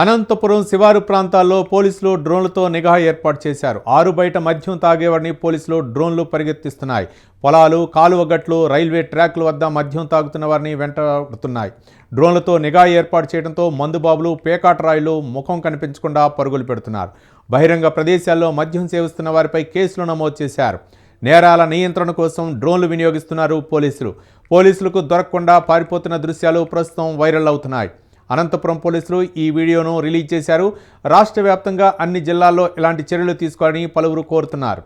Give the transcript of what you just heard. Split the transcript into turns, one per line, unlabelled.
అనంతపురం శివారు ప్రాంతాల్లో పోలీసులు డ్రోన్లతో నిఘా ఏర్పాటు చేశారు. ఆరు బయట మద్యం తాగేవారిని పోలీసులు డ్రోన్లు పరిగెత్తిస్తున్నాయి. పొలాలు, కాలువగట్లు, రైల్వే ట్రాక్ల వద్ద మద్యం తాగుతున్న వారిని వెంటాడుతున్నాయి. డ్రోన్లతో నిఘా ఏర్పాటు చేయడంతో మందుబాబులు, పేకాట రాయిలు ముఖం కనిపించకుండా పరుగులు పెడుతున్నారు. బహిరంగ ప్రదేశాల్లో మద్యం సేవిస్తున్న వారిపై కేసులు నమోదు చేశారు. నేరాల నియంత్రణ కోసం డ్రోన్లు వినియోగిస్తున్నారు పోలీసులకు దొరకకుండా పారిపోతున్న దృశ్యాలు ప్రస్తుతం వైరల్ అవుతున్నాయి. అనంతపురం పోలీసులు ఈ వీడియోను రిలీజ్ చేశారు. రాష్ట్ర వ్యాప్తంగా అన్ని జిల్లాల్లో ఇలాంటి చర్యలు తీసుకోవాలని పలువురు కోరుతున్నారు.